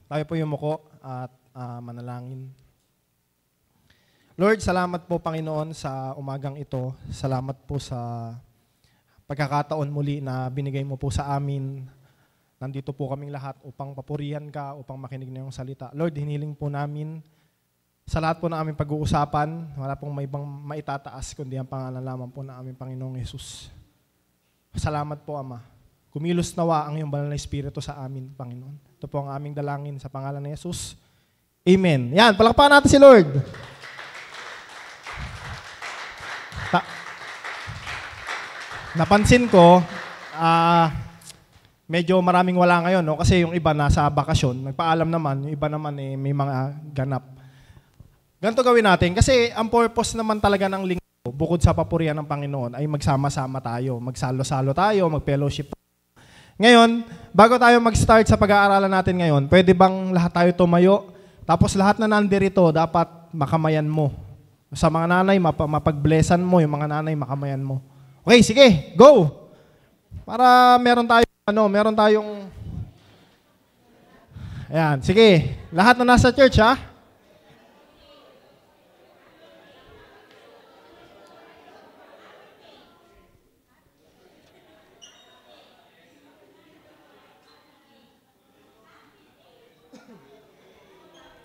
Tayo po yumuko at manalangin. Lord, salamat po Panginoon sa umagang ito. Salamat po sa pagkakataon muli na binigay mo po sa amin. Nandito po kaming lahat upang papurihan ka, upang makinig na yung salita. Lord, hiniling po namin sa lahat po na aming pag-uusapan, wala pong may ibang maitataas, kundi ang pangalan lamang po na aming Panginoong Yesus. Salamat po, Ama. Kumilos nawa ang iyong banal na Espiritu sa amin, Panginoon. Ito po ang aming dalangin sa pangalan ni Yesus. Amen. Yan, palakpakan natin si Lord. Napansin ko, medyo maraming wala ngayon, no? Kasi yung iba nasa bakasyon, nagpaalam naman, yung iba naman may mga ganap. Ganito gawin natin, kasi ang purpose naman talaga ng linggo, bukod sa papurihan ng Panginoon, ay magsama-sama tayo, magsalo-salo tayo, mag-fellowship. Ngayon, bago tayo mag-start sa pag-aaralan natin ngayon, pwede bang lahat tayo tumayo? Tapos lahat na nandirito, dapat makamayan mo. Sa mga nanay, mapag-blessan mo, yung mga nanay, makamayan mo. Okay, sige, go! Para meron tayong... Ayan, sige. Lahat na nasa church, ha?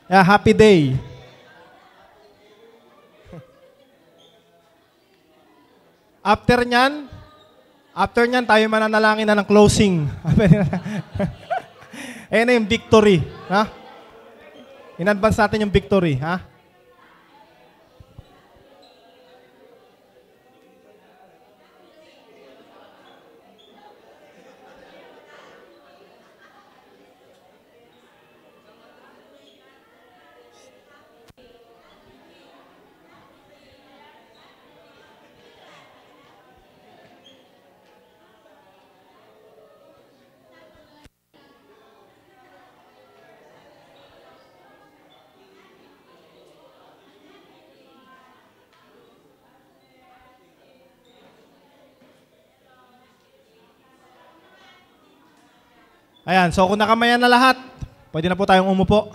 Yeah, happy day. After nyan, tayo mananalangin na ng closing. Ayan na yung victory. Ha? In advance natin yung victory. Ha? Ayan, so kung nakamayan na lahat, pwede na po tayong umupo.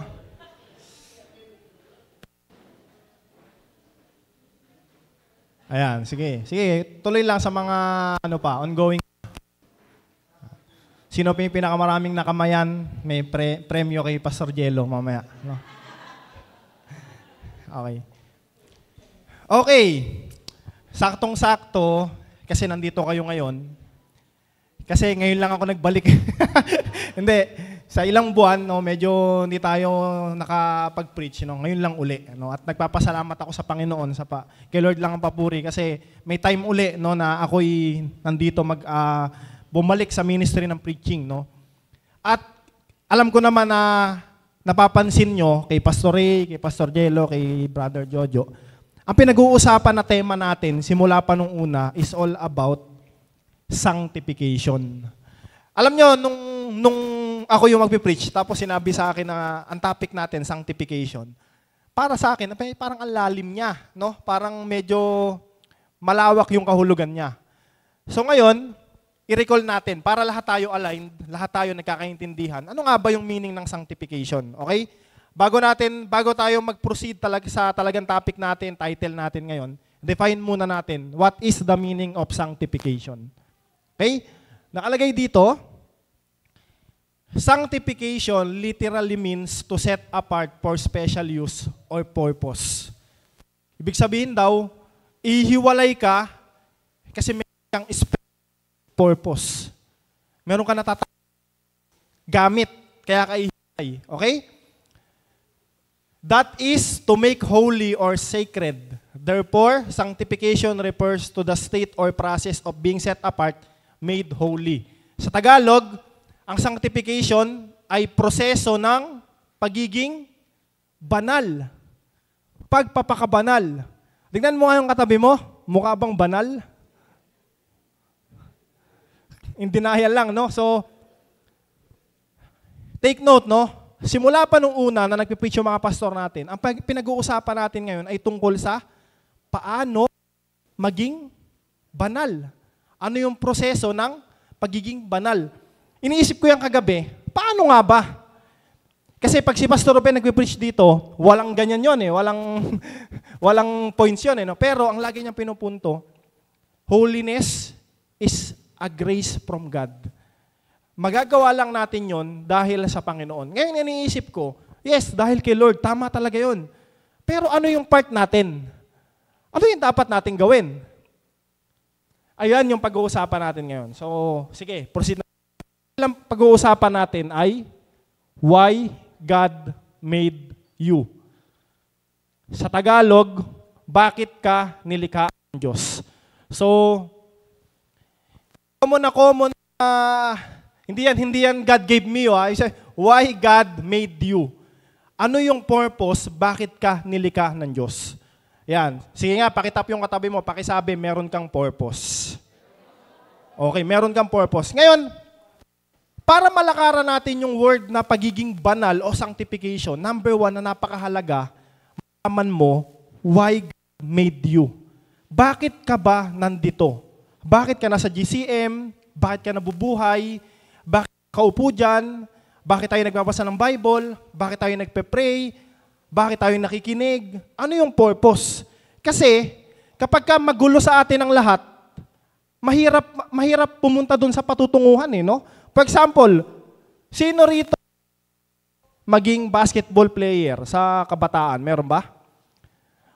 Ayan, sige. Sige, tuloy lang sa mga ongoing. Sino pa yung pinakamaraming nakamayan? May premyo kay Pastor Jello mamaya. No? Okay. Saktong-sakto, kasi nandito kayo ngayon. Kasi ngayon lang ako nagbalik. Hindi, sa ilang buwan, no, medyo hindi tayo nakapag-preach. No? Ngayon lang uli. No? At nagpapasalamat ako sa Panginoon, kay Lord lang ang papuri. Kasi may time uli no, na ako'y nandito bumalik sa ministry ng preaching. No? At alam ko naman na napapansin nyo kay Pastor Ray, kay Pastor Jello, kay Brother Jojo, ang pinag-uusapan na tema natin, simula pa nung una, is all about sanctification. Alam nyo, nung ako yung magpipreach, tapos sinabi sa akin na ang topic natin, sanctification, para sa akin, parang ang lalim niya, no? Parang medyo malawak yung kahulugan niya. So ngayon, i-recall natin, para lahat tayo aligned, lahat tayo nagkakaintindihan, ano nga ba yung meaning ng sanctification? Okay? Bago tayo mag-proceed sa talagang topic natin, title natin ngayon, define muna natin, what is the meaning of sanctification? Okay? Nakalagay dito, sanctification literally means to set apart for special use or purpose. Ibig sabihin daw, ihiwalay ka kasi meron kang purpose. Meron ka gamit, kaya ka ihiwalay. Okay? That is to make holy or sacred. Therefore, sanctification refers to the state or process of being set apart, made holy. Sa Tagalog, ang sanctification ay proseso ng pagiging banal. Pagpapakabanal. Tingnan mo nga yung katabi mo, mukha bang banal? In denial lang, no? So, take note, no? Simula pa nung una na nagpipreach yung mga pastor natin, ang pinag-uusapan natin ngayon ay tungkol sa paano maging banal. Ano yung proseso ng pagiging banal? Iniisip ko yung kagabi, paano nga ba? Kasi pag si Pastor Ruben nagpe-preach dito, walang ganyan yon walang points yon no? Pero ang lagi niyang pinupunto, holiness is a grace from God. Magagawa lang natin yon dahil sa Panginoon. Ngayon iniisip ko, yes, dahil kay Lord, tama talaga yon. Pero ano yung part natin? Ano yung dapat natin gawin? Ayan yung pag-uusapan natin ngayon. So, sige, proceed na. Ang pag-uusapan natin ay why God made you. Sa Tagalog, bakit ka nilikha ng Diyos? So, common hindi yan God gave me. Why God made you? Ano yung purpose, bakit ka nilikha ng Diyos? Yan. Sige nga, pakitap yung katabi mo, pakisabi, meron kang purpose. Okay, meron kang purpose. Ngayon, para malakaran natin yung word na pagiging banal o sanctification, number 1 na napakahalaga, malaman mo, why God made you. Bakit ka ba nandito? Bakit ka nasa GCM? Bakit ka nabubuhay? Bakit ka upo dyan? Bakit tayo nagbabasa ng Bible? Bakit tayo nagpe-pray? Bakit tayo nakikinig? Ano yung purpose? Kasi, kapag ka magulo sa atin ang lahat, mahirap pumunta dun sa patutunguhan no? For example, sino rito maging basketball player sa kabataan? Meron ba?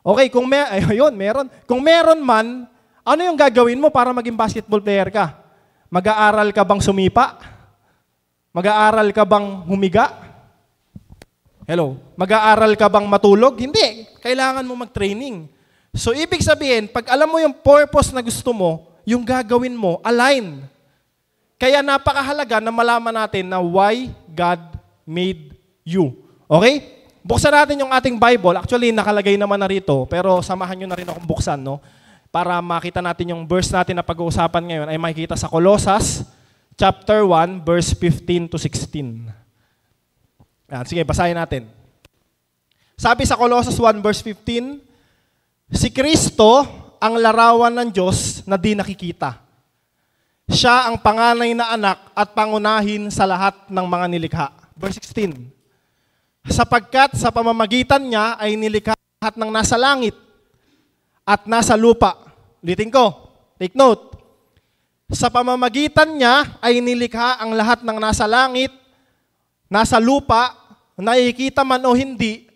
Okay, meron. Kung meron man, ano yung gagawin mo para maging basketball player ka? Mag-aaral ka bang sumipa? Mag-aaral ka bang humiga? Hello? Mag-aaral ka bang matulog? Hindi. Kailangan mo mag-training. So, ibig sabihin, pag alam mo yung purpose na gusto mo, yung gagawin mo, align. Kaya napakahalaga na malaman natin na why God made you. Okay? Buksan natin yung ating Bible. Actually, nakalagay naman na rito, pero samahan nyo na rin akong buksan, no? Para makita natin yung verse natin na pag-uusapan ngayon ay makikita sa Colossus chapter 1, verse 15 to 16. Yan, sige, basahin natin. Sabi sa Colossus 1, verse 15, si Kristo ang larawan ng Diyos na di nakikita. Siya ang panganay na anak at pangunahin sa lahat ng mga nilikha. Verse 16, sapagkat sa pamamagitan niya ay nilikha lahat ng nasa langit at nasa lupa. Ulitin ko, take note. Sa pamamagitan niya ay nilikha ang lahat ng nasa langit, nasa lupa, nakikita man o hindi,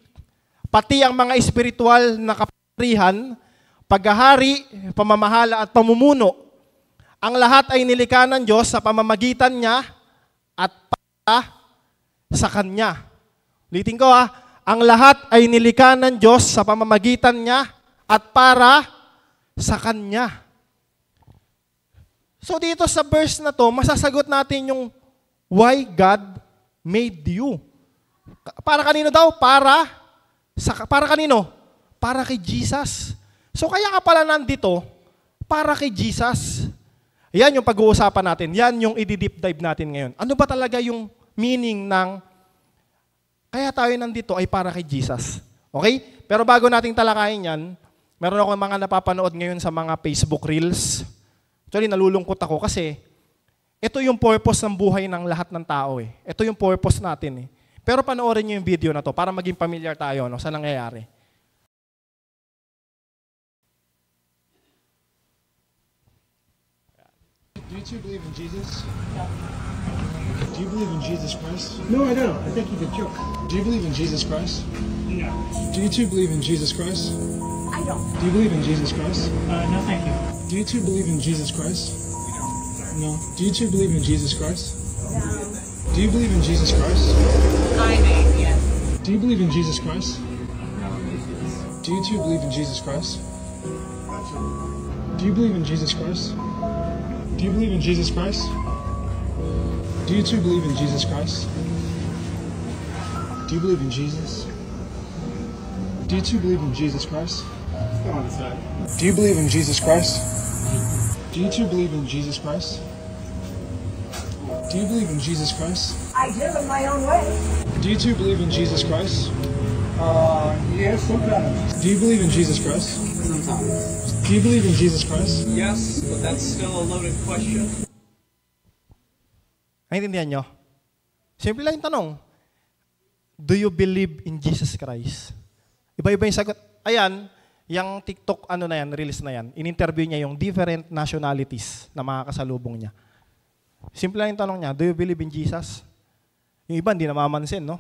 pati ang mga espiritual na kapangyarihan, paghahari, pamamahala at pamumuno. Ang lahat ay nilikha ng Diyos sa pamamagitan niya at para sa Kanya. Ulitin ko ang lahat ay nilikha ng Diyos sa pamamagitan niya at para sa Kanya. So dito sa verse na to, masasagot natin yung why God made you. Para kanino daw? Para kanino? Para kay Jesus. So kaya ka pala nandito, para kay Jesus. Yan yung pag-uusapan natin. Yan yung i-deep dive natin ngayon. Ano ba talaga yung meaning ng kaya tayo nandito ay para kay Jesus? Okay? Pero bago nating talakayin yan, meron ako mga napapanood ngayon sa mga Facebook Reels. Actually, nalulungkot ako kasi ito yung purpose ng buhay ng lahat ng tao. Ito yung purpose natin. Pero panoorin nyo yung video na to para maging familiar tayo sa nangyayari. Do you two believe in Jesus? Do you believe in Jesus Christ? No, I don't. I think he's a joke. Do you believe in Jesus Christ? No. Do you two believe in Jesus Christ? I don't. Do you believe in Jesus Christ? No, thank you. Do you two believe in Jesus Christ? No. Do you two believe in Jesus Christ? Do you believe in Jesus Christ? I may, yes. Do you believe in Jesus Christ? Do you two believe in Jesus Christ? Do you believe in Jesus Christ? Do you believe in Jesus Christ? Do you two believe in Jesus Christ? Do you believe in Jesus? Do you two believe in Jesus Christ? Go on the side. Do you believe in Jesus Christ? Do you two believe in Jesus Christ? Do you believe in Jesus Christ? I do in my own way. Do you two believe in Jesus Christ? Yes, sometimes. Do you believe in Jesus Christ? Sometimes. Do you believe in Jesus Christ? Yes, but that's still a loaded question. Naintindihan nyo? Simple lang yung tanong. do you believe in Jesus Christ? Iba-iba yung sagot. Ayan, yung TikTok na yan, release na yan, in-interview niya yung different nationalities na mga kasalubong niya. Simple lang yung tanong niya, do you believe in Jesus? Yung iba, hindi namamansin, no?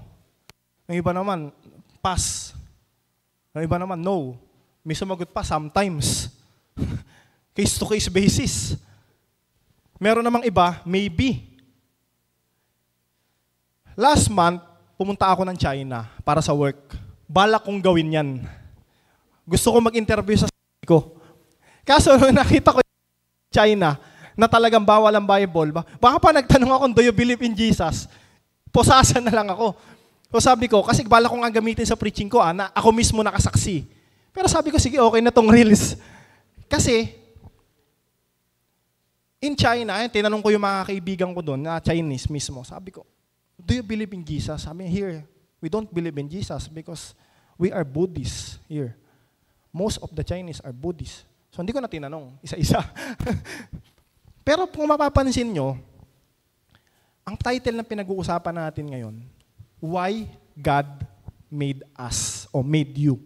Yung iba naman, pass. Yung iba naman, no. May sumagot pa, sometimes. Case-to-case basis. Meron namang iba, maybe. Last month, pumunta ako ng China para sa work. Balak kong gawin yan. Gusto ko mag-interview sa sarili ko. Kaso nung nakita ko China na talagang bawal ang Bible, baka pa nagtanong ako, do you believe in Jesus? Posasan na lang ako. So sabi ko, kasi balak kong gamitin sa preaching ko, na ako mismo nakasaksi. Pero sabi ko, sige, okay na tong reels. Kasi, in China, tinanong ko yung mga kaibigan ko doon, na Chinese mismo, sabi ko, do you believe in Jesus? Sabi here, we don't believe in Jesus because we are Buddhists here. Most of the Chinese are Buddhists. So hindi ko na tinanong, isa-isa. Pero kung mapapansin nyo, ang title na pinag-uusapan natin ngayon, Why God Made Us or Made You.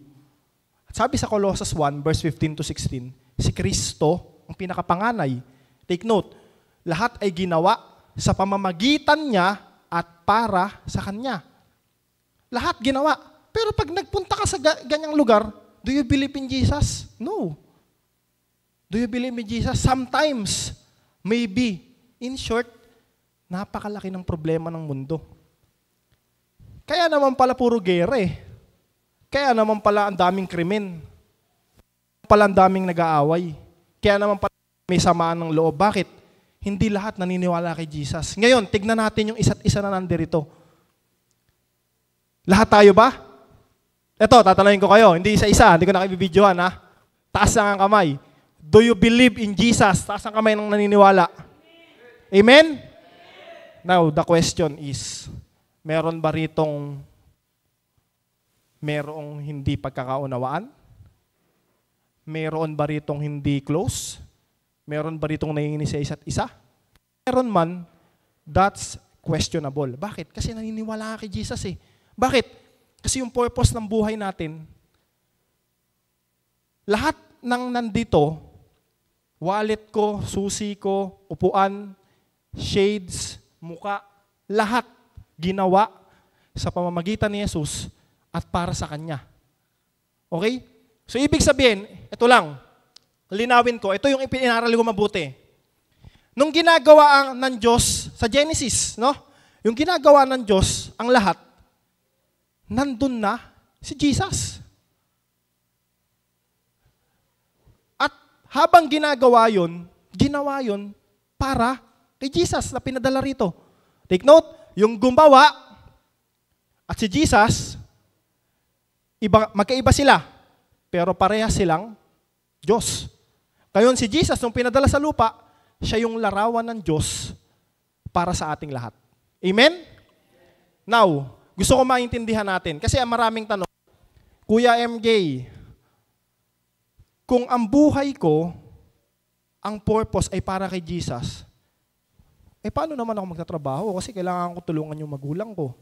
At sabi sa Colossus 1, verse 15 to 16, si Kristo, ang pinakapanganay, take note, lahat ay ginawa sa pamamagitan niya at para sa Kanya. Lahat ginawa. Pero pag nagpunta ka sa ganyang lugar, do you believe in Jesus? No. Do you believe in Jesus? Sometimes, maybe. In short, napakalaki ng problema ng mundo. Kaya naman pala puro gera eh. Kaya naman pala ang daming krimen. Pala ang daming nag-aaway. Kaya naman pala may samaan ng loob. Bakit? Hindi lahat naniniwala kay Jesus. Ngayon, tignan natin yung isa't isa na nandirito. Lahat tayo ba? Ito, tatanungin ko kayo. Hindi isa-isa. Hindi ko na kayo-videohan, ha? Taas lang ang kamay. Do you believe in Jesus? Taas ang kamay ng naniniwala. Amen? Now, the question is, meron ba ritong merong hindi pagkakaunawaan? Meron ba ritong hindi close? Meron ba ritong nanginginis sa isa't isa? Meron man, that's questionable. Bakit? Kasi naniniwala ka kay Jesus eh. Bakit? Kasi yung purpose ng buhay natin, lahat ng nandito, wallet ko, susi ko, upuan, shades, muka, lahat ginawa sa pamamagitan ni Jesus at para sa Kanya. Okay? So ibig sabihin, ito lang, linawin ko, ito yung ipinaral ko mabuti. Nung ginagawa ng Diyos sa Genesis, no? Yung ginagawa ng Diyos, ang lahat, nandun na si Jesus. At habang ginawa yon para kay Jesus na pinadala rito. Take note, yung gumawa at si Jesus, magkaiba sila, pero parehas silang Diyos. Ngayon si Jesus, nung pinadala sa lupa, siya yung larawan ng Diyos para sa ating lahat. Amen? Now, gusto ko maintindihan natin, kasi maraming tanong, Kuya MJ, kung ang buhay ko, ang purpose ay para kay Jesus, paano naman ako magtatrabaho? Kasi kailangan ko tulungan yung magulang ko.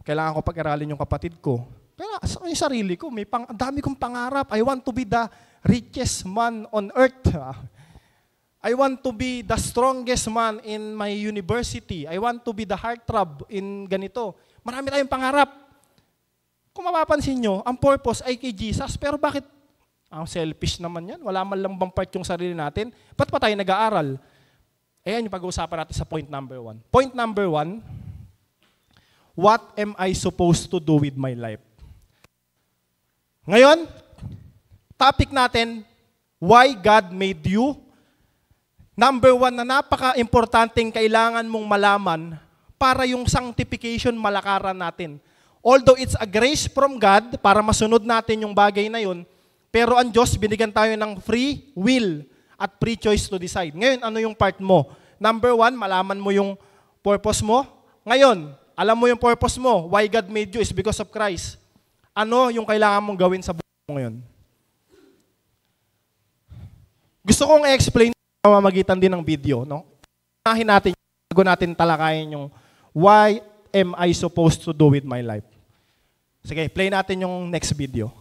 Kailangan ko pag-aralin yung kapatid ko. Pero yung sarili ko, ang dami kong pangarap. I want to be the richest man on earth. I want to be the strongest man in my university. I want to be the heartthrob in ganito. Marami tayong pangarap. Kung mapapansin nyo, ang purpose ay kay Jesus. Pero bakit? Ang selfish naman yan. Wala man lang bang part yung sarili natin. Ba't pa tayo nag-aaral? Ayan yung pag-uusapan natin sa point number 1. Point number 1, what am I supposed to do with my life? Ngayon, topic natin, why God made you. Number 1 na napaka-importanteng kailangan mong malaman para yung sanctification malakaran natin. Although it's a grace from God para masunod natin yung bagay na yun, pero ang Diyos binigyan tayo ng free will at free choice to decide. Ngayon, ano yung part mo? Number 1, malaman mo yung purpose mo. Ngayon, alam mo yung purpose mo. Why God made you is because of Christ. Ano yung kailangan mong gawin sa buhay mo ngayon? Gusto kong i-explain sa pamamagitan din ng video. No? Unahin natin, bago natin talakayin yung why am I supposed to do with my life? Sige, play natin yung next video.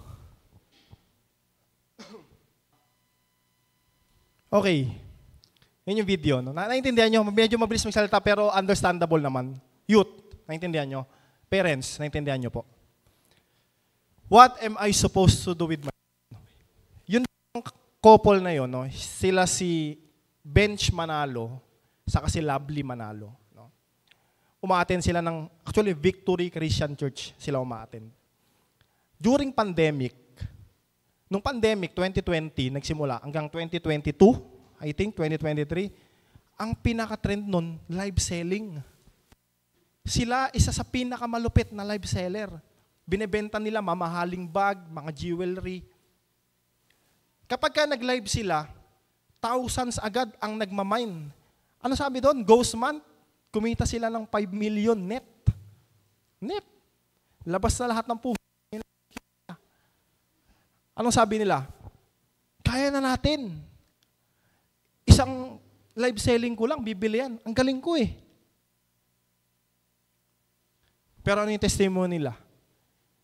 Okay. Yun yung video. No? Naintindihan nyo, medyo mabilis magsalita pero understandable naman. Youth, naintindihan nyo. Parents, naintindihan nyo po. What am I supposed to do with my life? Yun yung couple na yun, no? Sila si Bench Manalo, saka si Lovely Manalo. No? Umaattend sila ng, actually, Victory Christian Church sila umaattend. During pandemic, nung pandemic, 2020, nagsimula, hanggang 2022, I think, 2023, ang pinaka-trend nun, live selling. Sila, isa sa pinakamalupit na live seller. Binebenta nila mamahaling bag, mga jewelry. Kapag ka nag-live sila, thousands agad ang nagmamine. Ano sabi doon? Ghost month, kumita sila ng 5 million net. Net. Labas na lahat ng puhunan. Anong sabi nila? Kaya na natin. Isang live selling ko lang, bibili yan. Ang galing ko eh. Pero ano yung testimony nila?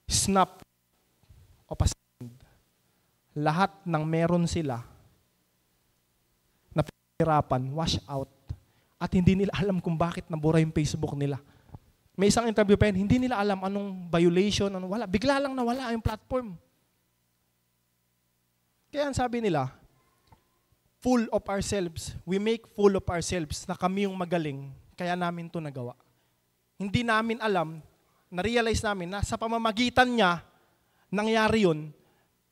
Snap o pasend. Lahat ng meron sila na pinahirapan, wash out. At hindi nila alam kung bakit nabura yung Facebook nila. May isang interview pa yun, hindi nila alam anong violation, anong wala. Bigla lang nawala yung platform. Kaya ang sabi nila, full of ourselves. We make full of ourselves na kami yung magaling, kaya namin to nagawa. Hindi namin alam, na-realize namin na sa pamamagitan niya, nangyari yun,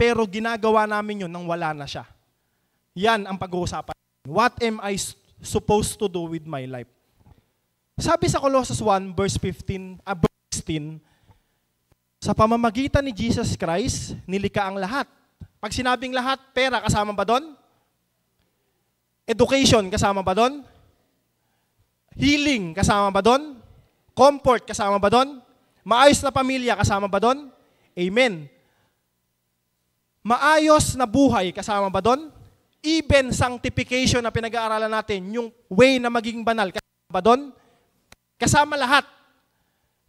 pero ginagawa namin yun nang wala na siya. Yan ang pag-uusapan. What am I supposed to do with my life? Sabi sa Colossus 1, verse 16, sa pamamagitan ni Jesus Christ, nilikha ang lahat. Pag sinabing lahat, pera kasama ba doon? Education kasama ba doon? Healing kasama ba doon? Comfort kasama ba doon? Maayos na pamilya kasama ba doon? Amen. Maayos na buhay kasama ba doon? Even sanctification na pinag-aaralan natin, yung way na maging banal, kasama ba doon? Kasama lahat.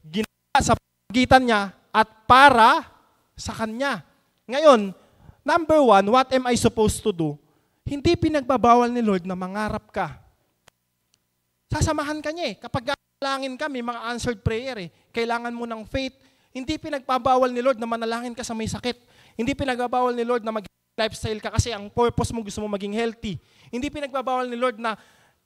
Ginawa sa pamamagitan niya at para sa Kanya. Ngayon, number 1, what am I supposed to do? Hindi pinagbabawal ni Lord na mangarap ka. Sasamahan ka niya eh. Kapag manalangin ka, may mga answered prayer eh. Kailangan mo ng faith. Hindi pinagbabawal ni Lord na manalangin ka sa may sakit. Hindi pinagbabawal ni Lord na mag-lifestyle ka kasi ang purpose mo gusto mo maging healthy. Hindi pinagbabawal ni Lord na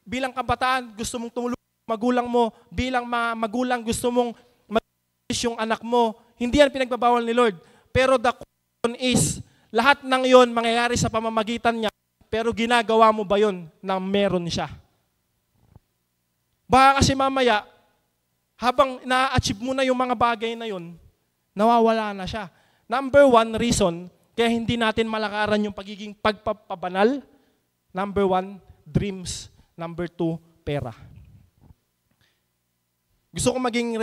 bilang kabataan gusto mong tumulong magulang mo, bilang magulang gusto mong mag-ish yung anak mo. Hindi yan pinagbabawal ni Lord. Pero the question is, lahat ng yon mangyayari sa pamamagitan niya, pero ginagawa mo ba yon na meron siya? Baka kasi mamaya, habang na-achieve mo na yung mga bagay na yon, nawawala na siya. Number 1 reason, kaya hindi natin malakaran yung pagiging pagpapabanal. Number 1, dreams. Number 2, pera. Gusto ko maging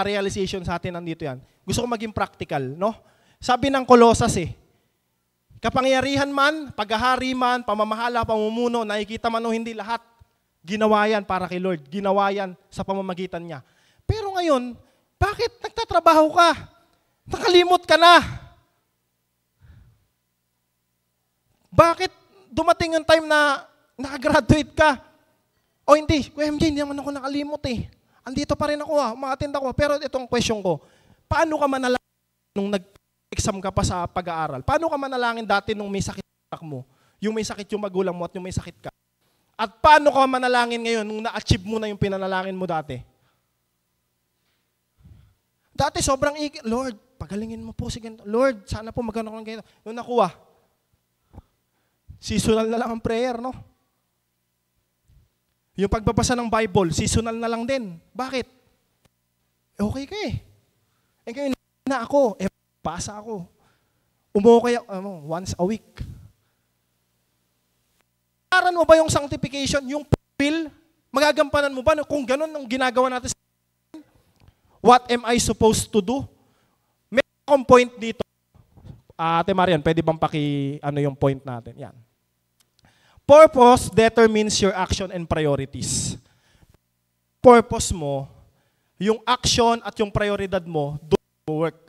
realization sa atin nandito yan. Gusto ko maging practical, no? Sabi ng Colossus kapangyarihan man, paghahari man, pamamahala, pamumuno, nakikita man o hindi lahat, ginawa yan para kay Lord. Ginawa yan sa pamamagitan niya. Pero ngayon, bakit nagtatrabaho ka? Nakalimot ka na. Bakit dumating yung time na nakagraduate ka? O hindi, Kuya MJ, hindi naman ako nakalimot eh. Andito pa rin ako umattend ako. Pero itong question ko, paano ka manalangin nung nag-exam ka pa sa pag-aaral? Paano ka manalangin dati nung may sakit mo? Yung may sakit yung magulang mo at yung may sakit ka? At paano ka manalangin ngayon nung na-achieve mo na yung pinanalangin mo dati? Dati sobrang Lord, pagalingin mo po. Sige, Lord, sana po magkano ko ng ganito. Nung nakuha, seasonal na lang ang prayer, no? Yung pagbabasa ng Bible, seasonal na lang din. Bakit? Okay ka eh. Ngayon na ako, pasa ako. Umukay ako, once a week. Aran mo ba yung sanctification, yung will? Magagampanan mo ba kung ganun ang ginagawa natin? What am I supposed to do? May akong point dito. Ate Marian, pwede bang yung point natin? Yan. Purpose determines your action and priorities. Purpose mo, yung action at yung prioridad mo, doon mo work.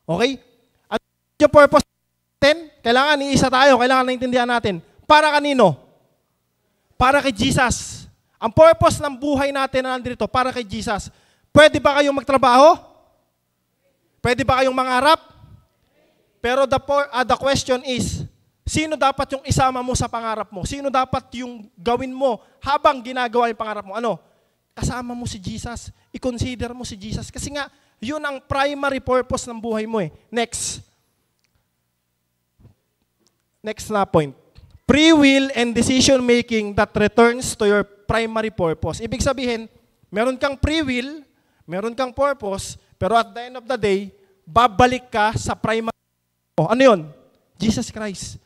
Okay? At yung purpose natin, kailangan iisa tayo, kailangan naintindihan natin. Para kanino? Para kay Jesus. Ang purpose ng buhay natin na nandito, para kay Jesus. Pwede ba kayong magtrabaho? Pwede ba kayong mangarap? Pero the question is, sino dapat yung isama mo sa pangarap mo? Sino dapat yung gawin mo habang ginagawa yung pangarap mo? Ano? Kasama mo si Jesus. I-consider mo si Jesus. Kasi nga, yun ang primary purpose ng buhay mo eh. Next. Next na point. Free will and decision making that returns to your primary purpose. Ibig sabihin, meron kang free will, meron kang purpose, pero at the end of the day, babalik ka sa primary. Ano yun? Jesus Christ.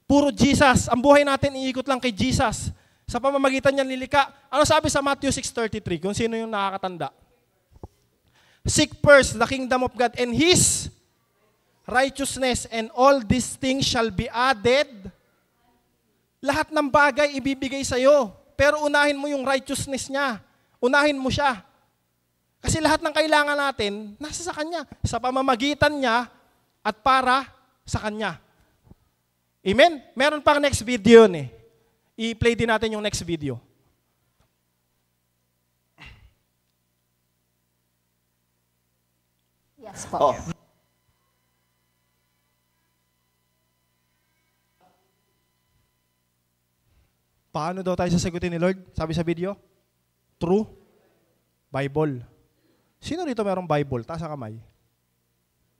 Puro Jesus. Ang buhay natin, iikot lang kay Jesus. Sa pamamagitan niya nilika. Ano sabi sa Matthew 6:33? Kung sino yung nakakatanda. Seek first the kingdom of God and His righteousness, and all these things shall be added. Lahat ng bagay ibibigay sa'yo. Pero unahin mo yung righteousness niya. Unahin mo siya. Kasi lahat ng kailangan natin, nasa sa Kanya. Sa pamamagitan niya at para sa Kanya. Amen? Meron pang next video yun eh. I-play din natin yung next video. Yes po. Paano daw tayo sasagutin ni Lord? Sabi sa video? True Bible. Sino rito merong Bible? Taas ang kamay.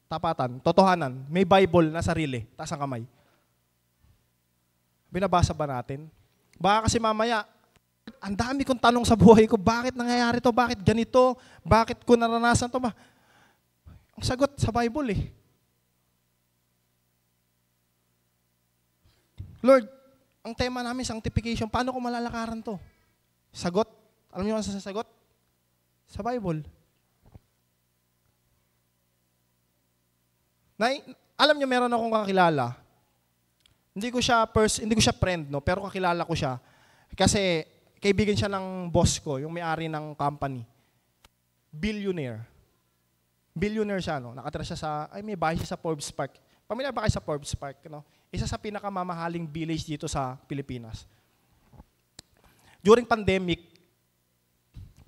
Tapatan, totohanan. May Bible na sarili. Taas ang kamay. Binabasa ba natin? Baka kasi mamaya, ang dami kong tanong sa buhay ko, bakit nangyayari to? Bakit ganito? Bakit ko naranasan to? Ang sagot sa Bible eh. Lord, ang tema namin, sanctification, paano ko malalakaran to? Sagot? Alam niyo ano sa sagot? Sa Bible. Alam niyo, meron akong kakilala. Hindi ko siya friend, no, pero kakilala ko siya. Kasi kaibigan siya ng boss ko, yung may-ari ng company. Billionaire. Billionaire siya, no. Nakatira siya may bahay siya sa Forbes Park. Pamilyar ba kayo sa Forbes Park, no? Isa sa pinakamamahaling village dito sa Pilipinas. During pandemic,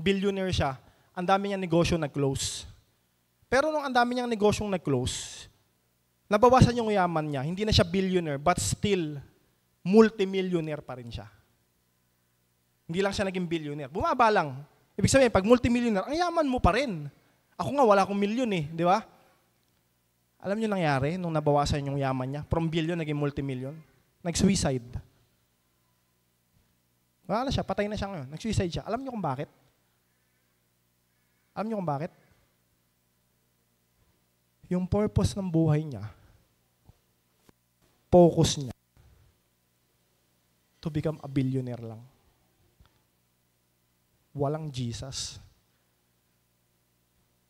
billionaire siya. Ang dami niyang negosyo nag-close. Pero nung ang dami niyang negosyong nag-close, nabawasan yung yaman niya. Hindi na siya billionaire, but still, multimillionaire pa rin siya. Hindi lang siya naging billionaire. Bumaba lang. Ibig sabihin, pag multimillionaire, ang yaman mo pa rin. Ako nga, wala akong milyon eh, di ba? Alam niyo nangyari nung nabawasan yung yaman niya? From billion, naging multimillion. Nag-suicide. Wala na siya, patay na siya ngayon. Nag-suicide siya. Alam niyo kung bakit? Alam niyo kung bakit? Yung purpose ng buhay niya, focus niya, to become a billionaire lang. Walang Jesus.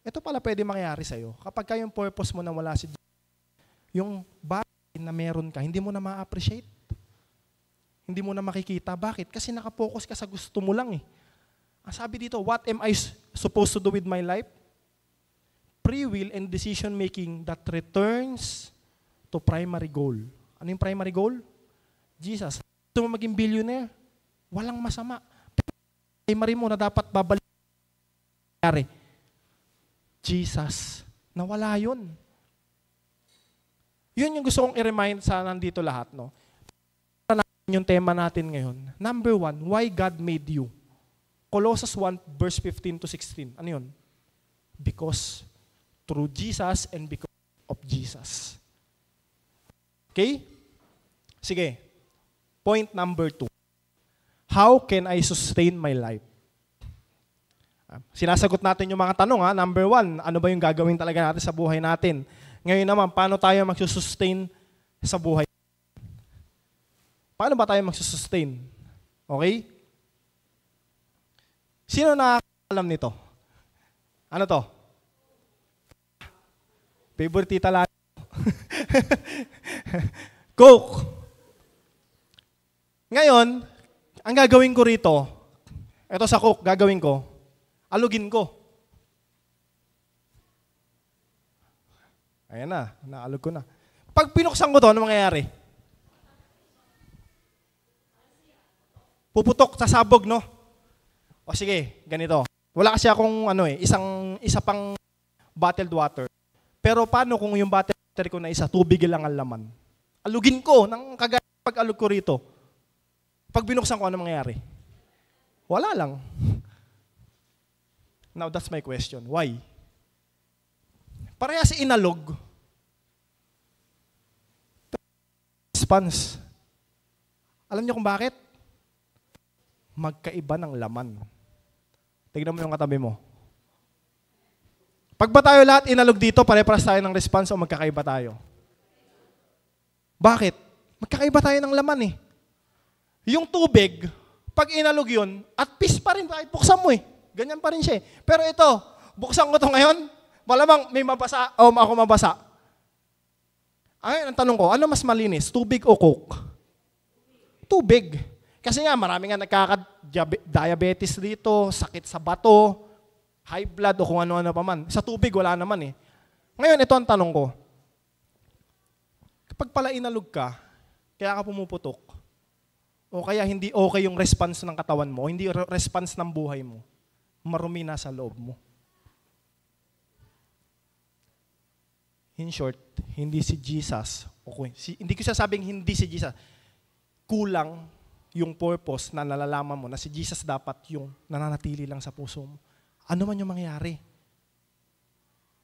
Ito pala pwede mangyari sa'yo. Kapag yung purpose mo na wala si Jesus, yung bagay na meron ka, hindi mo na ma-appreciate. Hindi mo na makikita. Bakit? Kasi nakapokus ka sa gusto mo lang eh. Ang sabi dito, what am I supposed to do with my life? Free will and decision making that returns to primary goal. Ano yung primary goal? Jesus. Gusto mo maging billionaire? Walang masama. Pero primary mo na dapat babalik. Jesus. Nawala yun. Yun yung gusto kong i-remind sa nandito lahat. No? Yung tema natin ngayon. Number 1, why God made you. Colossians 1 verse 15 to 16. Ano yun? Because through Jesus and because of Jesus. Okay? Sige. Point number 2. How can I sustain my life? Sinasagot natin yung mga tanong. Number 1, ano ba yung gagawin talaga natin sa buhay natin? Ngayon naman, paano tayo magsusustain sa buhay? Paano ba tayo magsusustain? Okay? Sino nakakalam nito? Ano to? Favorite tita lang. Coke. Ngayon, ang gagawin ko rito, ito sa Coke, gagawin ko, Alugin ko. Ayan na, naalog ko na. Pag pinuksan ko to, ano mangyayari? Puputok, sasabog, no? O sige, ganito. Wala kasi akong isa pang bottled water. Pero paano kung yung bottled water ko na isa, tubig lang ang laman? Alugin ko ng kagaya pag-alug ko rito. Pag binuksan ko, ano mangyayari? Wala lang. Now, that's my question. Why? Parehas inalog. Response. Alam niyo kung bakit? Magkaiba ng laman. Tignan mo yung katabi mo. Pag ba tayo lahat inalog dito, pare-paras tayo ng response o magkakaiba tayo? Bakit? Magkakaiba tayo ng laman eh. Yung tubig, pag inalog yun, at peace pa rin, kahit buksan mo eh. Ganyan pa rin siya eh. Pero ito, buksan ko to ngayon, malamang may mabasa o ako mabasa. Ay, ang tanong ko, ano mas malinis, tubig o coke? Tubig. Kasi nga, marami nga nagkaka-diabetes dito, sakit sa bato, high blood o kung ano-ano pa man. Sa tubig, wala naman eh. Ngayon, ito ang tanong ko. Kapag pala inalog ka, kaya ka pumuputok, o kaya hindi okay yung response ng katawan mo, hindi response ng buhay mo, marumi na sa loob mo. In short, hindi si Jesus, hindi ko sasabing hindi si Jesus, kulang yung purpose na nalalaman mo na si Jesus dapat yung nananatili lang sa puso mo. Ano man yung mangyari?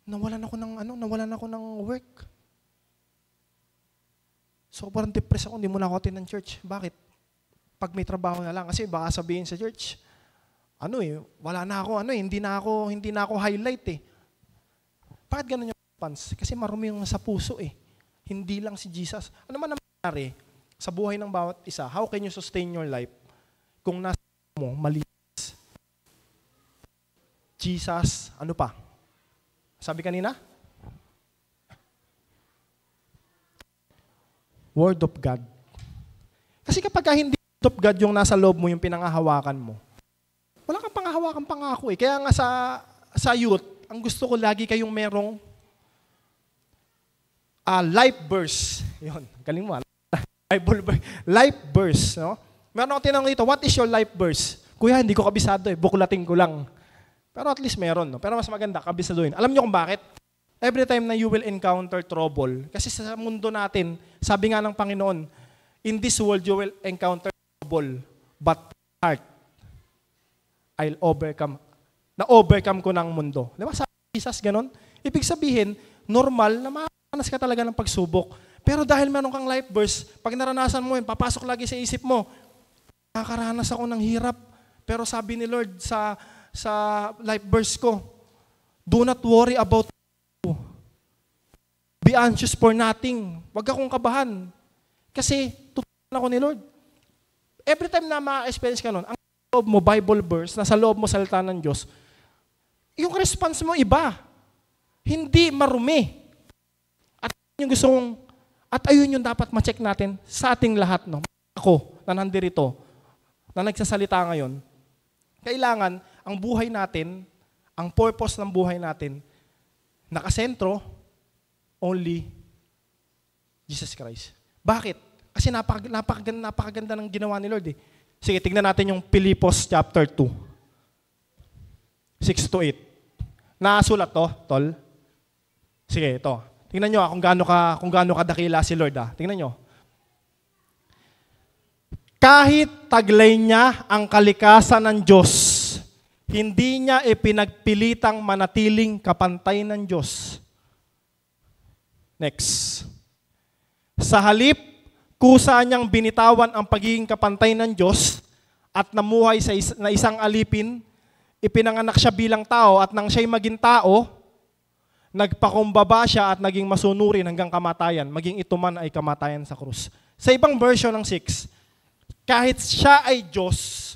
Nawalan ako ng work. Sobrang depressed ako, hindi mo na ako attend ng church. Bakit? Pag may trabaho na lang, kasi baka sabihin sa church, wala na ako, hindi na ako highlight eh. Bakit ganun yung response? Kasi marumi yung sa puso eh. Hindi lang si Jesus. Ano man ang mangyari sa buhay ng bawat isa? How can you sustain your life kung nasa mo malinis? Jesus, ano pa? Sabi kanina? Word of God. Kasi kapag hindi Word of God yung nasa loob mo, yung pinangahawakan mo, wala kang pangahawakan pangako eh. Kaya nga sa youth, ang gusto ko lagi kayong merong life verse. Yun, galing mo. Bible verse. Life verse. No? Meron akong tinanong dito, what is your life verse? Kuya, hindi ko kabisado eh. Buklating ko lang. Pero at least meron. No? Pero mas maganda, kabisaduhin. Alam niyo kung bakit? Every time na you will encounter trouble, kasi sa mundo natin, sabi nga ng Panginoon, in this world you will encounter trouble, but heart, I'll overcome. Na-overcome ko ng mundo. Di ba? Sabi Jesus, ganon. Ibig sabihin, normal na makakanas ka talaga ng pagsubok. Pero dahil meron kang life verse, pag naranasan mo yun, papasok lagi sa isip mo, nakakaranas ako ng hirap. Pero sabi ni Lord sa life verse ko, do not worry about be anxious for nothing. Huwag akong kabahan. Kasi, tutunan ako ni Lord. Every time na ma-experience ka nun, ang loob mo, Bible verse, nasa loob mo salita ng Diyos, yung response mo iba. Hindi marumi. At ayun yung dapat ma-check natin sa ating lahat. No? Ako, na nandirito, na nagsasalita ngayon, kailangan, ang buhay natin, ang purpose ng buhay natin, nakasentro, only Jesus Christ. Bakit? Kasi napakaganda ng ginawa ni Lord eh. Sige, tignan natin yung Pilipos chapter 2. 6-8. Nasulat to, tol? Sige, ito. Tingnan nyo kung gaano kadakila si Lord. Tingnan nyo. Kahit taglay niya ang kalikasan ng Diyos, hindi niya ipinagpilitang manatiling kapantay ng Diyos. Next. Sa halip, kusa niyang binitawan ang pagiging kapantay ng Diyos at namuhay na isang alipin, ipinanganak siya bilang tao at nang siya'y maging tao, nagpakumbaba siya at naging masunurin hanggang kamatayan, maging ito man ay kamatayan sa krus. Sa ibang version ng 6, kahit siya ay Diyos,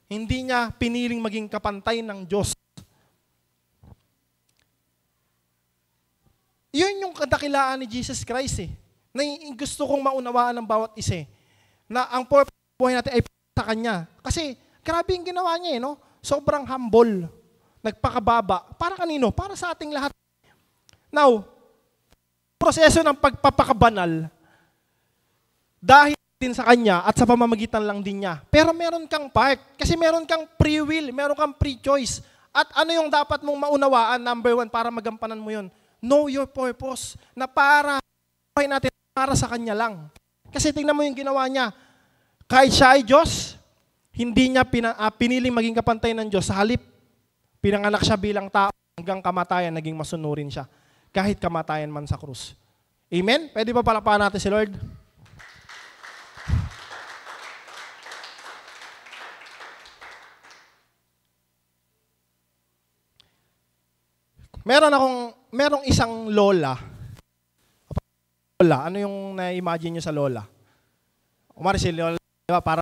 hindi niya piniling maging kapantay ng Diyos. Yun yung kadakilaan ni Jesus Christ eh. Na gusto kong maunawaan ng bawat isa eh. Na ang purpose ng buhay natin ay sa Kanya. Kasi grabe yung ginawa niya eh, no? Sobrang humble. nagpakababa. Para kanino? Para sa ating lahat. Now, proseso ng pagpapakabanal, dahil din sa Kanya at sa pamamagitan lang din niya. Pero meron kang part. Kasi meron kang free will, meron kang free choice. At ano yung dapat mong maunawaan, number 1, para magampanan mo yun? Know your purpose. Na para, natin para sa Kanya lang. Kasi tingnan mo yung ginawa niya. Kahit siya ay Diyos, hindi niya piniling maging kapantay ng Diyos. Sa halip, pinanganak siya bilang tao hanggang kamatayan, naging masunurin siya. Kahit kamatayan man sa krus. Amen? Pwede ba palakpakan natin si Lord? Merong isang lola. Lola, ano yung na-imagine nyo sa lola? Umari si lola, diba, para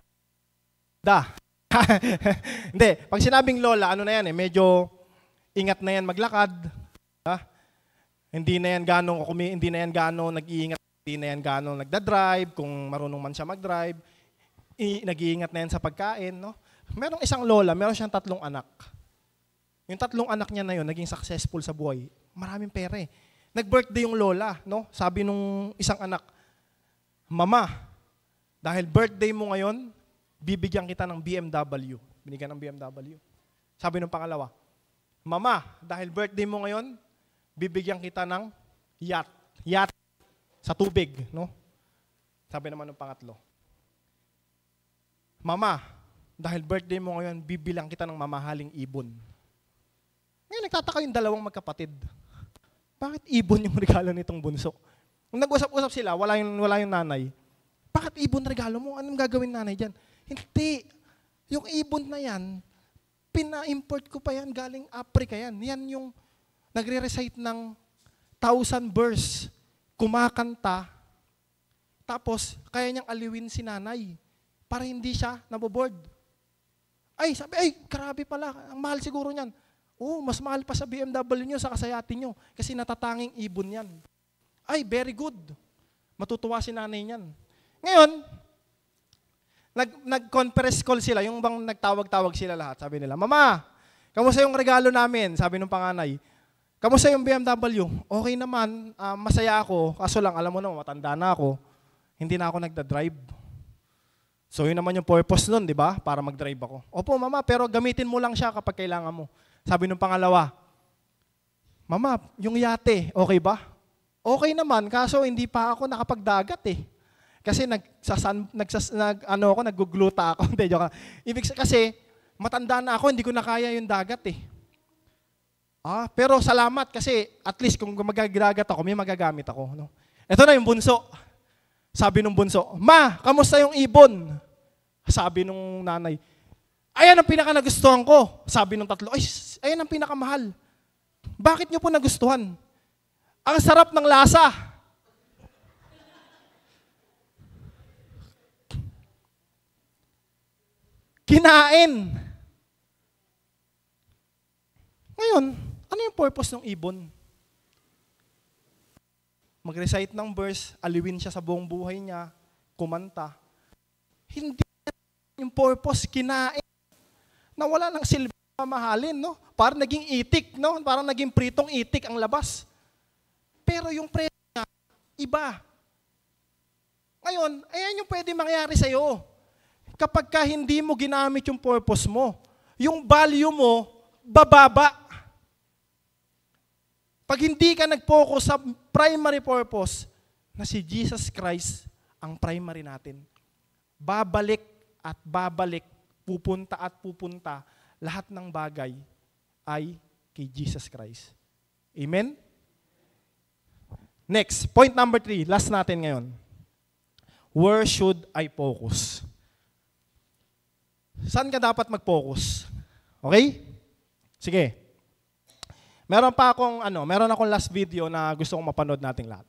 Hindi, pag sinabing lola, ano na yan medyo ingat na yan maglakad. Hindi na yan gano'ng nag-iingat, hindi na yan gano'ng nagda-drive, kung marunong man siya mag-drive. Nag-iingat na yan sa pagkain, no? Merong isang lola, meron siyang 3 anak. Yung 3 anak niya na yun, naging successful sa buhay. Maraming pera eh. Nag-birthday yung lola, no? Sabi nung isang anak, Mama, dahil birthday mo ngayon, bibigyan kita ng BMW. Binigyan ng BMW. Sabi nung pangalawa, Mama, dahil birthday mo ngayon, bibigyan kita ng yacht. Yacht sa tubig, no? Sabi naman ng pangatlo, Mama, dahil birthday mo ngayon, bibilang kita ng mamahaling ibon. Ngayon, nagtataka yung 2 magkapatid. Bakit ibon yung regalo nitong bunso? Nung nag-usap-usap sila, wala yung nanay. Bakit ibon regalo mo? Anong gagawin nanay dyan? Hindi. Yung ibon na yan, pina-import ko pa yan, galing Africa yan. Yan yung nagre-recite ng 1,000 verse, kumakanta, tapos kaya niyang aliwin si nanay para hindi siya naboboard. Ay, sabi, grabe pala, ang mahal siguro niyan. Mas mahal pa sa BMW nyo, sa kasayati nyo, kasi natatanging ibon yan. Ay, very good. Matutuwa si nanay niyan. Ngayon, nag-conference call sila, yung bang nagtawag-tawag sila lahat. Sabi nila, Mama, kamusta yung regalo namin? Sabi ng panganay, kamusta yung BMW? Okay naman, masaya ako, kaso lang, alam mo naman, matanda na ako, hindi na ako nagda-drive. So yun naman yung purpose nun, di ba? Para mag-drive ako. Opo, Mama, pero gamitin mo lang siya kapag kailangan mo. Sabi ng pangalawa, Mama, yung yate, okay ba? Okay naman, kaso hindi pa ako nakapagdagat eh. Kasi naggugluta ako. Hindi, joke. Kasi matanda na ako, hindi ko na kaya yung dagat eh. Pero salamat kasi at least kung magagagat ako, may magagamit ako. No? Ito na yung bunso. Sabi nung bunso, Ma, kamusta yung ibon? Sabi nung nanay, ayan ang pinaka-nagustuhan ko. Sabi nung 3, ayan ang pinakamahal. Bakit nyo po nagustuhan? Ang sarap ng lasa. Kinain. Ngayon, ano yung purpose ng ibon? Mag-recite ng verse, aliwin siya sa buong buhay niya, kumanta. Hindi yung purpose, kinain. Nawala ng silbi mamahalin, no? Parang naging itik, no? Parang naging pritong itik ang labas. Pero yung presyo niya, iba. Ngayon, ayan yung pwede mangyari sa'yo. Kapag ka hindi mo ginamit yung purpose mo, yung value mo, bababa. Pag hindi ka nag-focus sa primary purpose, na si Jesus Christ ang primary natin, babalik at babalik, pupunta at pupunta, lahat ng bagay ay kay Jesus Christ. Amen? Next, point number 3, last natin ngayon. Where should I focus? Saan ka dapat mag-focus? Okay? Sige. Meron akong last video na gusto kong mapanood nating lahat.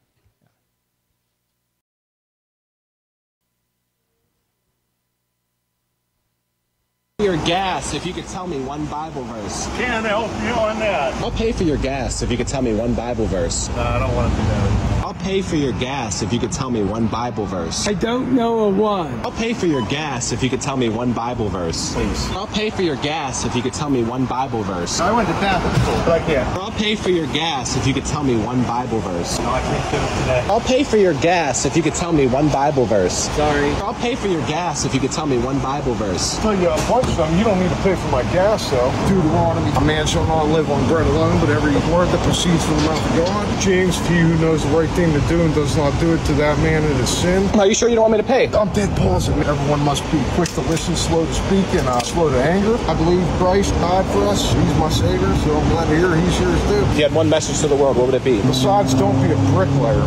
Your gas if you could tell me one Bible verse. Can't help you on that. I'll pay for your gas if you could tell me one Bible verse. No, I don't want to do that. I'll pay for your gas if you could tell me one Bible verse. I don't know a one. I'll pay for your gas if you could tell me one Bible verse. Please. I'll pay for your gas if you could tell me one Bible verse. I went to Catholic school, but I can't. I'll pay for your gas if you could tell me one Bible verse. No, I can't do it today. I'll pay for your gas if you could tell me one Bible verse. Sorry. I'll pay for your gas if you could tell me one Bible verse. Tell you a bunch of them. You don't need to pay for my gas, though. Deuteronomy, a man shall not live on bread alone, but every word that proceeds from the mouth of God. James, he who knows the right thing to do and does not do it, to that man it is sin. Are you sure you don't want me to pay? I'm dead positive. Everyone must be quick to listen, slow to speak, and slow to anger. I believe Christ died for us. He's my Savior, so I'm glad to hear he's yours too. If you had one message to the world, what would it be? Besides, don't be a bricklayer.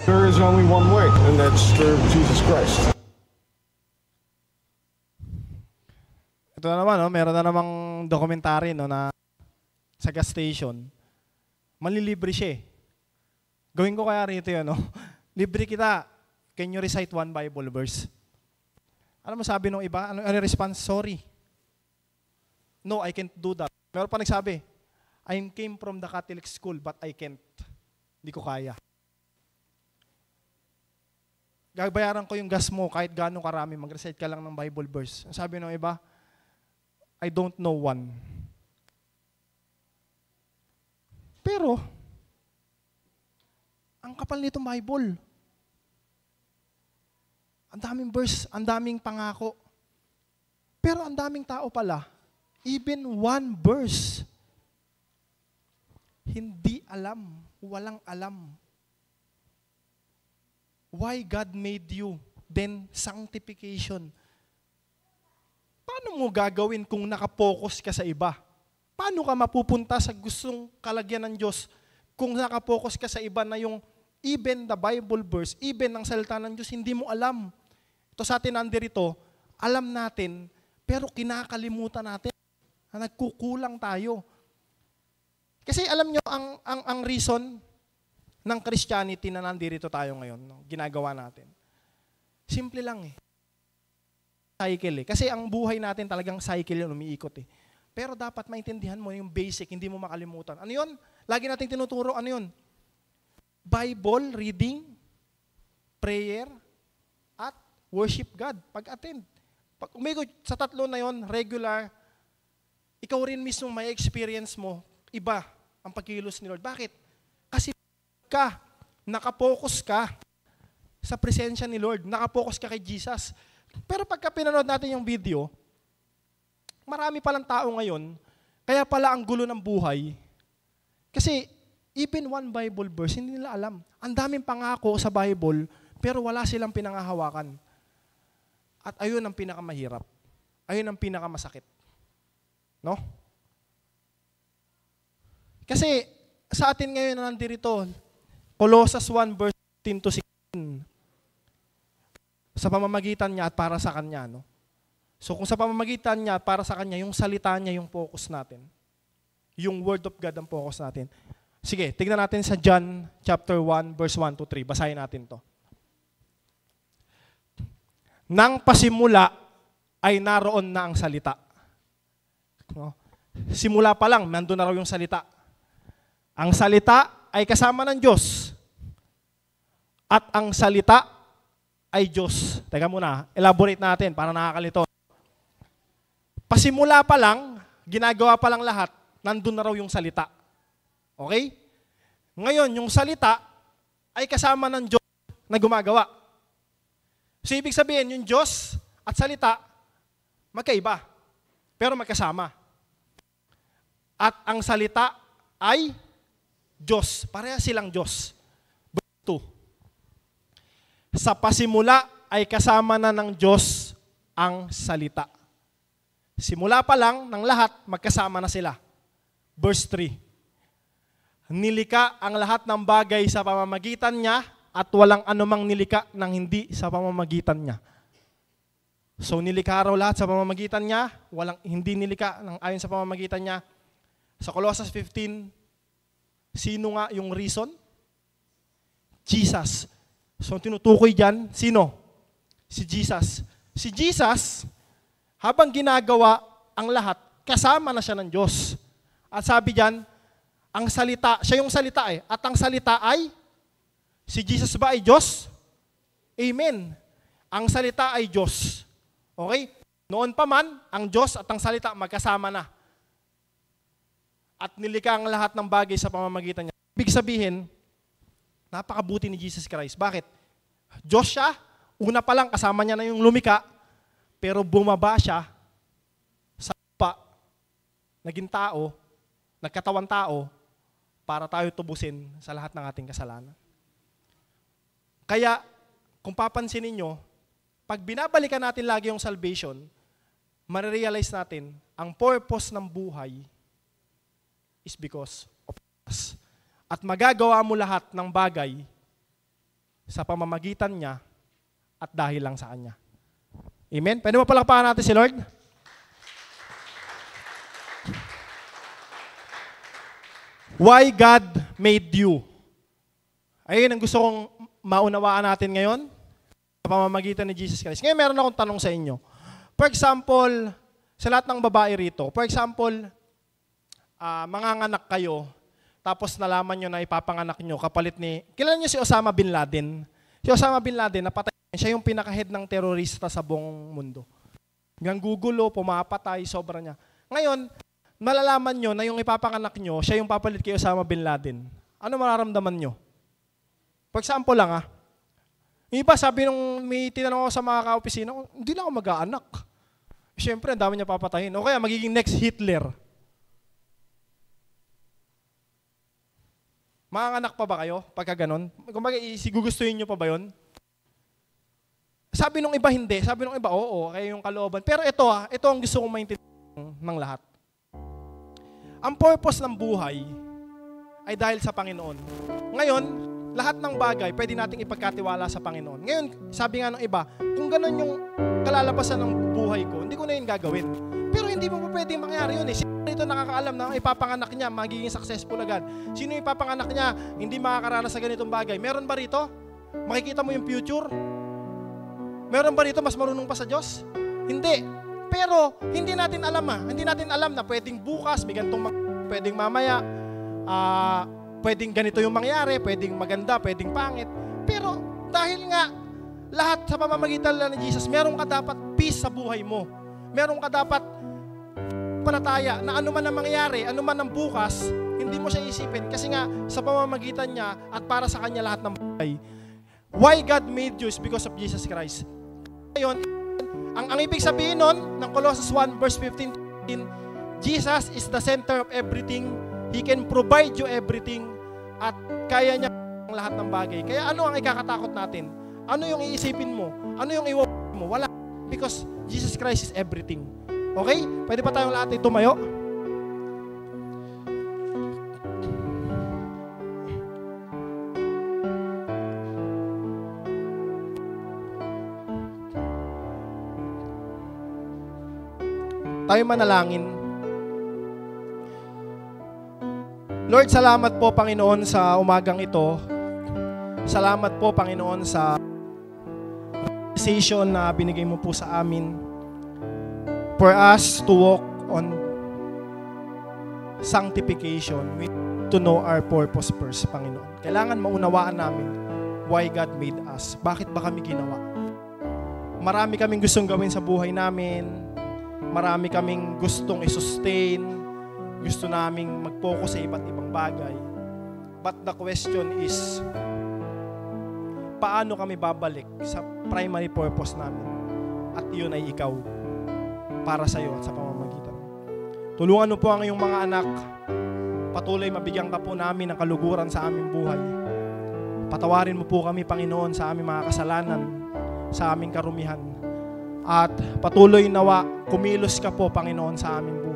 There is only one way, and that's through Jesus Christ. Ito na naman, no? Meron na namang dokumentary, no, na sa gas station. Malilibre siya eh. Gawin ko kaya rito yun, no? Libre kita. Can you recite one Bible verse? Ano mo sabi nung iba? Ano response? Sorry. No, I can't do that. Meron pa nagsabi, I came from the Catholic school but I can't. Hindi ko kaya. Gagabayaran ko yung gas mo kahit gaano karami. Mag-recite ka lang ng Bible verse. Sabi nung iba, I don't know one. Pero, ang kapal nitong Bible. Ang daming verse, ang daming pangako. Pero ang daming tao pala, even one verse, hindi alam, walang alam. Why God made you, then sanctification. Paano mo gagawin kung nakapokus ka sa iba? Paano ka mapupunta sa gustong kalagyan ng Diyos kung nakapokus ka sa iba na yung even the Bible verse, even ang salita ng Diyos, hindi mo alam. Ito sa atin nandirito, alam natin, pero kinakalimutan natin na nagkukulang tayo. Kasi alam nyo, ang reason ng Christianity na nandirito tayo ngayon, ginagawa natin, simple lang eh. Cycle eh. Kasi ang buhay natin talagang cycle yun, umiikot eh. Pero dapat maintindihan mo yung basic, hindi mo makalimutan. Ano yun? Lagi nating tinuturo, ano yun? Bible, reading, prayer, at worship God. Pag-attend. Pag umikot sa tatlo na yun, regular, ikaw rin mismo may experience mo, iba ang pagkilos ni Lord. Bakit? Kasi nakapokus ka sa presensya ni Lord, nakapokus ka kay Jesus. Pero pagka pinanood natin yung video, marami palang tao ngayon, kaya pala ang gulo ng buhay. Kasi even one Bible verse, hindi nila alam. Ang daming pangako sa Bible, pero wala silang pinangahawakan. At ayun ang pinakamahirap. Ayun ang pinakamasakit. No? Kasi sa atin ngayon na nandirito, Colossus 1 verse 15 to 16, sa pamamagitan niya at para sa Kanya. No? So kung sa pamamagitan niya at para sa Kanya, yung salita niya yung focus natin. Yung Word of God ang focus natin. Sige, tignan natin sa John chapter 1, verse 1 to 3. Basahin natin to. Nang pasimula ay naroon na ang salita. No? Simula pa lang, nandun na raw yung salita. Ang salita ay kasama ng Diyos. At ang salita ay Diyos. Teka muna, elaborate natin para nakakalito. Pasimula pa lang, ginagawa pa lang lahat, nandun na raw yung salita. Okay? Ngayon, yung salita ay kasama ng Diyos na gumagawa. So, ibig sabihin, yung Diyos at salita, magkaiba, pero magkasama. At ang salita ay Diyos. Pareha silang Diyos. Verse 2. Sa pasimula ay kasama na ng Diyos ang salita. Simula pa lang ng lahat, magkasama na sila. Verse 3. Nilika ang lahat ng bagay sa pamamagitan niya at walang anumang nilika ng hindi sa pamamagitan niya. So nilikha raw lahat sa pamamagitan niya, walang hindi nilika ng ayon sa pamamagitan niya. Sa Colossus 15, sino nga yung reason? Jesus. So tinutukoy dyan, sino? Si Jesus. Si Jesus, habang ginagawa ang lahat, kasama na siya ng Diyos. At sabi dyan, ang salita, siya yung salita eh, at ang salita ay Si Jesus ba ay Diyos? Amen. Ang salita ay Diyos. Okay? Noon pa man, ang Diyos at ang salita magkasama na. At nilikha ang lahat ng bagay sa pamamagitan niya. Ibig sabihin, napakabuti ni Jesus Christ. Bakit? Diyos siya, una pa lang kasama niya na yung lumika, pero bumaba siya sa lupa, naging tao, nagkatawan tao, para tayo tubusin sa lahat ng ating kasalanan. Kaya, kung papansin ninyo, pag binabalikan natin lagi yung salvation, marirealize natin, ang purpose ng buhay is because of us. At magagawa mo lahat ng bagay sa pamamagitan niya at dahil lang sa Kanya. Amen? Pwede mo palakpakan natin si Lord? Why God made you? Ayun ang gusto kong maunawaan natin ngayon sa pamamagitan ni Jesus Christ. Ngayon meron akong tanong sa inyo. For example, sa lahat ng babae rito, for example, manganganak kayo, tapos nalaman nyo na ipapanganak nyo, kapalit ni, kilala nyo si Osama Bin Laden? Si Osama Bin Laden, napatay, siya yung pinaka-head ng terorista sa buong mundo. Hanggang gugulo, pumapatay, sobra niya. Ngayon, malalaman nyo na yung ipapanganak nyo, siya yung papalit kay Osama Bin Laden. Ano mararamdaman nyo? For example lang yung iba sabi nung may tinanong ako sa mga ka-opisina, hindi lang ako mag-aanak. Siyempre, ang dami niya papatayin. O kaya magiging next Hitler. Manganganak pa ba kayo pagka ganon? Kung gugustuhin nyo pa ba yun? Sabi nung iba hindi. Sabi nung iba, oo, kaya yung kalooban. Pero ito ang gusto kong maintindihan ng lahat. Ang purpose ng buhay ay dahil sa Panginoon. Ngayon, lahat ng bagay pwede nating ipagkatiwala sa Panginoon. Ngayon, sabi nga ng iba, kung ganon yung kalalabasan ng buhay ko, hindi ko na yun gagawin. Pero hindi mo pa pwedeng mangyari yun eh. Sino ito nakakaalam na ipapanganak niya, magiging successful agad? Sino yung ipapanganak niya, hindi makakaranas sa ganitong bagay? Meron ba rito? Makikita mo yung future? Meron ba rito mas marunong pa sa Diyos? Hindi. Pero hindi natin alam Hindi natin alam na pwedeng bukas, may ganitong pwedeng mamaya, pwedeng ganito yung mangyari, pwedeng maganda, pwedeng pangit. Pero dahil nga lahat sa pamamagitan lang ni Jesus, meron ka dapat peace sa buhay mo. Meron ka dapat panataya na ano man ang mangyari, ano man ang bukas, hindi mo siya isipin kasi nga sa pamamagitan niya at para sa kanya lahat ng buhay. Why God made you is because of Jesus Christ. Ngayon, ang ibig sabihin nun ng Colossians 1 verse 15, Jesus is the center of everything. He can provide you everything at kaya niya ang lahat ng bagay. Kaya ano ang ikakatakot natin? Ano yung iisipin mo? Ano yung iwawalan mo? Wala. Because Jesus Christ is everything. Okay? Pwede pa tayong lahat ay tumayo? Tayo manalangin. Lord, salamat po, Panginoon, sa umagang ito. Salamat po, Panginoon, sa realization na binigay mo po sa amin for us to walk on sanctification. We need to know our purpose first, Panginoon. Kailangan maunawaan namin why God made us. Bakit ba kami ginawa? Marami kaming gustong gawin sa buhay namin. Marami kaming gustong i-sustain. Gusto naming mag-focus sa iba't ibang bagay. But the question is, paano kami babalik sa primary purpose namin? At yun ay ikaw, para sa iyo at sa pamamagitan. Tulungan mo po ang iyong mga anak. Patuloy mabigyan ka po namin ng kaluguran sa aming buhay. Patawarin mo po kami, Panginoon, sa aming mga kasalanan, sa aming karumihan. At patuloy nawa, kumilos ka po, Panginoon, sa aming buhay.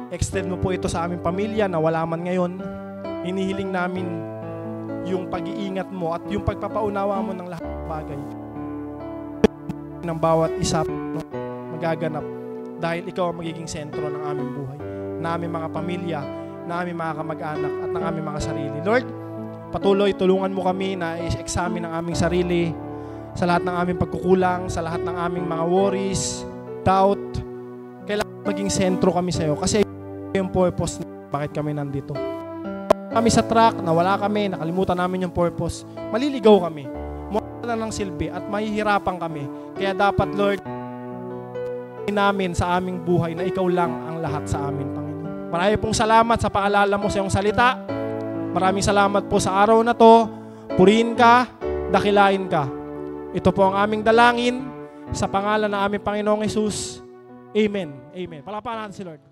Extend mo po ito sa aming pamilya na wala man ngayon. Hinihiling namin yung pag-iingat mo at yung pagpapaunawa mo ng lahat ng bagay ng bawat isa magaganap dahil ikaw ang magiging sentro ng aming buhay, na aming mga pamilya, na aming mga kamag-anak at ng aming mga sarili. Lord, patuloy tulungan mo kami na i-examine ang aming sarili sa lahat ng aming pagkukulang, sa lahat ng aming mga worries, doubt. Kailangan maging sentro kami sa iyo kasi yung purpose na bakit kami nandito. kami sa truck, nawala kami, nakalimutan namin yung purpose, maliligaw kami. Mawala na ng silbi at mahihirapan kami. Kaya dapat, Lord, namin sa aming buhay na ikaw lang ang lahat sa amin, Panginoon. Marami pong salamat sa paalala mo sa iyong salita. Maraming salamat po sa araw na to. Purihin ka, dakilain ka. Ito po ang aming dalangin sa pangalan ng aming Panginoong Hesus. Amen. Amen. Palapakan natin si Lord.